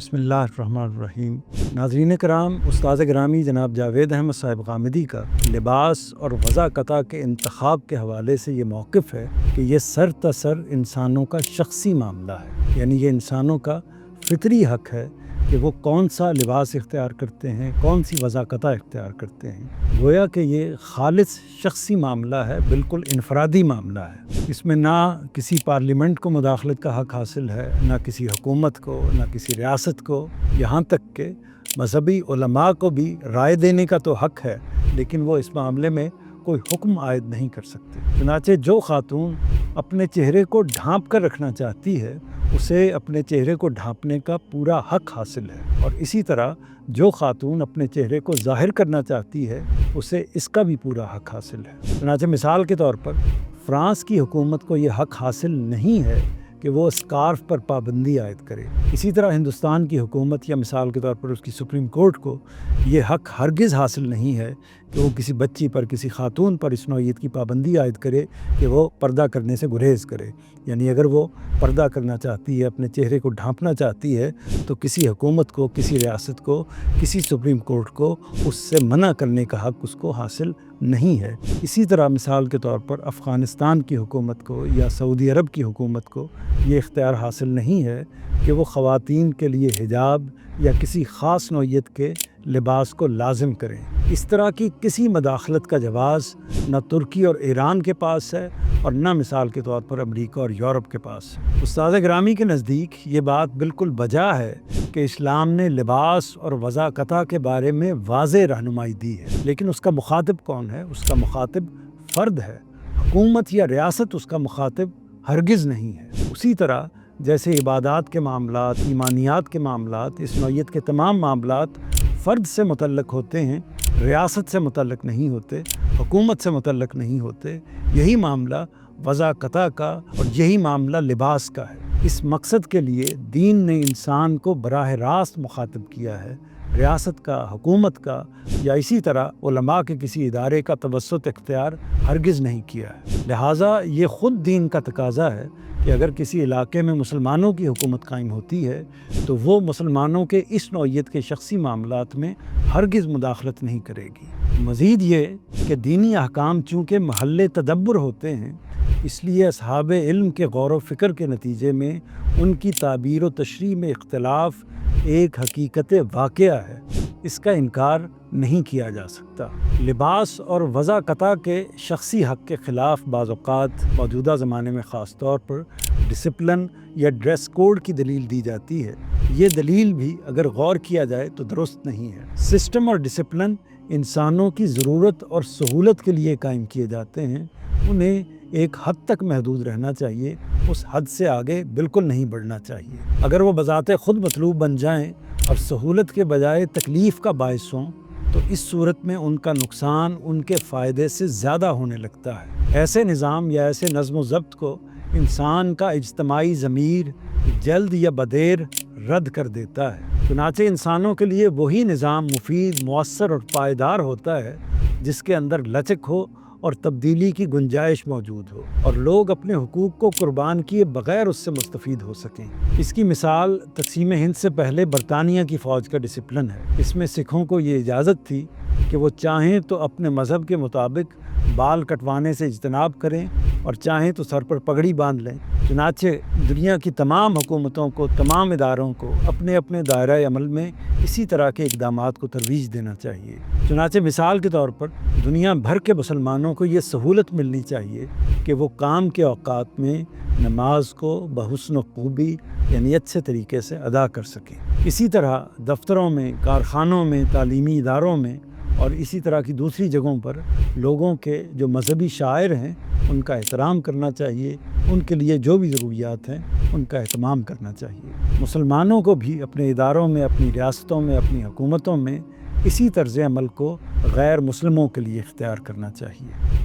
बिस्मिल्लाहिर्रहमानिर्रहीम। नाज़रीन कराम, उस्ताद ग्रामी जनाब जावेद अहमद साहब गामिदी का लिबास और वज़ाक़ता के इंतख़ाब के हवाले से ये मौक़िफ़ है कि ये सर तसर इंसानों का शख्सी मामला है। यानी ये इंसानों का फ़ितरी हक़ है कि वो कौन सा लिबास इख्तियार करते हैं, कौन सी वज़ाक़ता इख्तियार करते हैं। गोया कि ये ख़ालिस शख्सी मामला है, बिल्कुल इनफ़रादी मामला है। इसमें ना किसी पार्लियामेंट को मुदाख़लत का हक़ हासिल है, ना किसी हुकूमत को, ना किसी रियासत को। यहाँ तक कि मज़हबी उलमा को भी राय देने का तो हक़ है, लेकिन वो इस मामले में कोई हुक्म आयद नहीं कर सकते। चुनांचे जो ख़ातून अपने चेहरे को ढाँप कर रखना चाहती है, उसे अपने चेहरे को ढाँपने का पूरा हक़ हासिल है, और इसी तरह जो ख़ातून अपने चेहरे को ज़ाहिर करना चाहती है, उसे इसका भी पूरा हक़ हासिल है। चुनांचे मिसाल के तौर पर फ़्रांस की हुकूमत को ये हक़ हासिल नहीं है कि वो स्कार्फ पर पाबंदी आयद करे। इसी तरह हिंदुस्तान की हुकूमत या मिसाल के तौर पर उसकी सुप्रीम कोर्ट को ये हक़ हरगिज़ हासिल नहीं है कि वो किसी बच्ची पर, किसी खातून पर इस नौइयत की पाबंदी आयद करे कि वो पर्दा करने से गुरेज़ करे। यानी अगर वो पर्दा करना चाहती है, अपने चेहरे को ढाँपना चाहती है, तो किसी हुकूमत को, किसी रियासत को, किसी सुप्रीम कोर्ट को उससे मना करने का हक़ उसको हासिल नहीं है। इसी तरह मिसाल के तौर पर अफ़ग़ानिस्तान की हुकूमत को या सऊदी अरब की हुकूमत को ये इख्तियार हासिल नहीं है कि वो ख़वातीन के लिए हिजाब या किसी ख़ास नौइयत के लिबास को लाजिम करें। इस तरह की किसी मदाखलत का जवाज़ न तुर्की और ईरान के पास है, और न मिसाल के तौर पर अमरीका और यूरोप के पास है। उस्ताद ग्रामी के नज़दीक ये बात बिल्कुल बजा है कि इस्लाम ने लिबास और वज़ाक़ता के बारे में वाज़ेह रहनुमाई दी है, लेकिन उसका मुखातिब कौन है? उसका मुखातिब फ़र्द है। हुकूमत या रियासत उसका मुखातिब हरगिज़ नहीं है। उसी तरह जैसे इबादात के मामलात, ईमानियात के मामलात, इस नौइयत के तमाम मामलात फ़र्द से मुतल्लक़ होते हैं, रियासत से मुतल्लक़ नहीं होते, हुकूमत से मुतल्लक़ नहीं होते, यही मामला वज़ाक़ता का और यही मामला लिबास का है। इस मकसद के लिए दीन ने इंसान को बराह रास्त मुखातिब किया है, रियासत का, हुकूमत का या इसी तरह उलमा के किसी इदारे का तवस्सुत इख्तियार हरगिज़ नहीं किया है। लिहाजा ये ख़ुद दीन का तकाज़ा है कि अगर किसी इलाके में मुसलमानों की हुकूमत कायम होती है, तो वो मुसलमानों के इस नौइयत के शख्सी मामलात में हरगिज़ मुदाखलत नहीं करेगी। मज़ीद ये कि दीनी अहकाम चूँकि महल्ले तदब्बर होते हैं, इसलिए असहाबे इल्म के गौर व फ़िक्र के नतीजे में उनकी ताबीर व तशरीह में इख्तिलाफ़ एक हकीकत वाक़या है, इसका इनकार नहीं किया जा सकता। लिबास और वज़ाक़ता के शख्सी हक़ के ख़िलाफ़ बाज़ औक़ात मौजूदा ज़माने में ख़ास तौर पर डिसिप्लिन या ड्रेस कोड की दलील दी जाती है। ये दलील भी अगर गौर किया जाए तो दुरुस्त नहीं है। सिस्टम और डिसिप्लिन इंसानों की ज़रूरत और सहूलत के लिए कायम किए जाते हैं, उन्हें एक हद तक महदूद रहना चाहिए, उस हद से आगे बिल्कुल नहीं बढ़ना चाहिए। अगर वो बज़ाते ख़ुद मतलूब बन जाएं और सहूलत के बजाय तकलीफ़ का बायस हों, तो इस सूरत में उनका नुकसान उनके फ़ायदे से ज़्यादा होने लगता है। ऐसे निज़ाम या ऐसे नज़्म व ज़ब्त को इंसान का इज्तिमाई ज़मीर जल्द या बदेर रद्द कर देता है। चुनांचे इंसानों के लिए वही निज़ाम मुफीद, मुअस्सर और पायदार होता है जिसके अंदर लचक हो और तब्दीली की गुंजाइश मौजूद हो, और लोग अपने हुकूक को कुर्बान किए बग़ैर उससे मुस्तफ़ीद हो सकें। इसकी मिसाल तक़सीम हिंद से पहले बरतानिया की फ़ौज का डिसिप्लिन है। इसमें सिखों को ये इजाज़त थी कि वो चाहें तो अपने मज़हब के मुताबिक बाल कटवाने से इज्तनाब करें और चाहें तो सर पर पगड़ी बांध लें। चुनांचे दुनिया की तमाम हुकूमतों को, तमाम इदारों को अपने अपने दायरा अमल में इसी तरह के इक़दामात को तरवीज देना चाहिए। चुनांचे मिसाल के तौर पर दुनिया भर के मुसलमानों को ये सहूलत मिलनी चाहिए कि वो काम के औक़ात में नमाज को बहुस्न खूबी यानी अच्छे तरीके से अदा कर सकें। इसी तरह दफ्तरों में, कारखानों में, तालीमी इदारों में और इसी तरह की दूसरी जगहों पर लोगों के जो मजहबी शायर हैं उनका एहतराम करना चाहिए, उनके लिए जो भी ज़रूरियात हैं उनका एहतमाम करना चाहिए। मुसलमानों को भी अपने इदारों में, अपनी रियासतों में, अपनी हुकूमतों में इसी तर्ज़ अमल को गैर मुस्लिमों के लिए इख्तियार करना चाहिए।